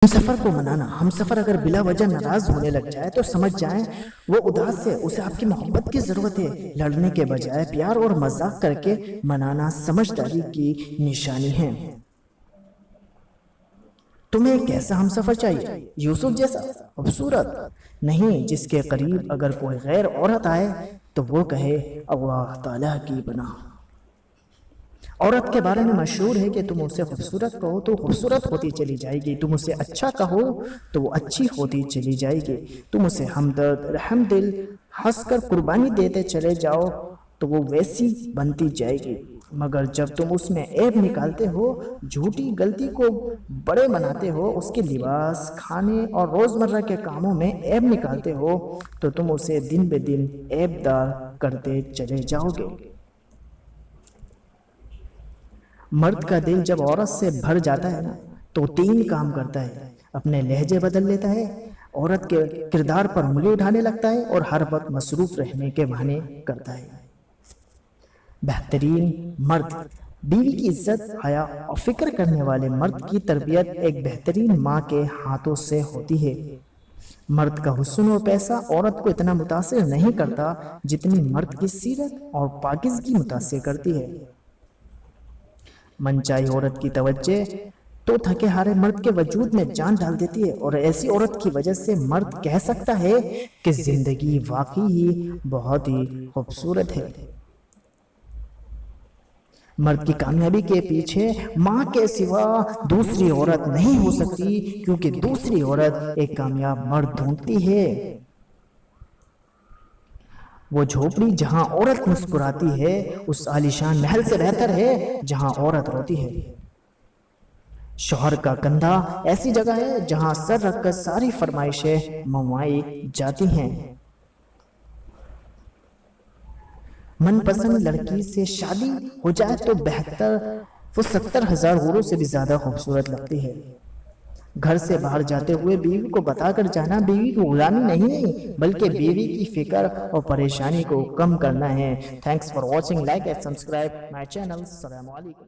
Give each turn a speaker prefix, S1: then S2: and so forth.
S1: ہم سفر کو منانا، ہم سفر اگر بلا وجہ ناراض ہونے لگ جائے تو سمجھ جائیں وہ اداس ہے، اسے آپ کی محبت کی ضرورت ہے۔ لڑنے کے بجائے پیار اور مذاق کر کے منانا سمجھداری کی نشانی ہے۔ تمہیں کیسا ہم سفر چاہیے؟ یوسف جیسا خوبصورت نہیں، جس کے قریب اگر کوئی غیر عورت آئے تو وہ کہے اللہ تعالیٰ کی پناہ۔ عورت کے بارے میں مشہور ہے کہ تم اسے خوبصورت کہو تو خوبصورت ہوتی چلی جائے گی، تم اسے اچھا کہو تو وہ اچھی ہوتی چلی جائے گی، تم اسے ہمدرد، رحم دل، ہنس کر قربانی دیتے چلے جاؤ تو وہ ویسی بنتی جائے گی۔ مگر جب تم اس میں عیب نکالتے ہو، جھوٹی غلطی کو بڑے بناتے ہو، اس کے لباس، کھانے اور روزمرہ کے کاموں میں عیب نکالتے ہو تو تم اسے دن بہ دن عیب دار کرتے چلے جاؤ گے۔ مرد کا دل جب عورت سے بھر جاتا ہے نا تو 3 کام کرتا ہے، اپنے لہجے بدل لیتا ہے، عورت کے کردار پر انگلی اٹھانے لگتا ہے اور ہر وقت مصروف رہنے کے بہانے کرتا ہے۔ بہترین مرد بیوی کی عزت، حیا اور فکر کرنے والے مرد کی تربیت ایک بہترین ماں کے ہاتھوں سے ہوتی ہے۔ مرد کا حسن اور پیسہ عورت کو اتنا متاثر نہیں کرتا جتنی مرد کی سیرت اور پاکیزگی متاثر کرتی ہے۔ منچائی عورت کی توجہ تو تھکے ہارے مرد کے وجود میں جان ڈال دیتی ہے، اور ایسی عورت کی وجہ سے مرد کہہ سکتا ہے کہ زندگی واقعی ہی بہت ہی خوبصورت ہے۔ مرد کی کامیابی کے پیچھے ماں کے سوا دوسری عورت نہیں ہو سکتی، کیونکہ دوسری عورت ایک کامیاب مرد ڈھونڈتی ہے۔ وہ جھوپڑی جہاں عورت مسکراتی ہے اس عالیشان محل سے بہتر ہے جہاں عورت روتی ہے۔ شوہر کا کندھا ایسی جگہ ہے جہاں سر رکھ کر ساری فرمائشیں منوائی جاتی ہیں۔ من پسند لڑکی سے شادی ہو جائے تو بہتر، وہ 70,000 حوروں سے بھی زیادہ خوبصورت لگتی ہے۔ گھر سے باہر جاتے ہوئے بیوی کو بتا کر جانا بیوی کی غلامی نہیں بلکہ بیوی کی فکر اور پریشانی کو کم کرنا ہے۔ Thanks for watching, like and subscribe my channel. السلام علیکم۔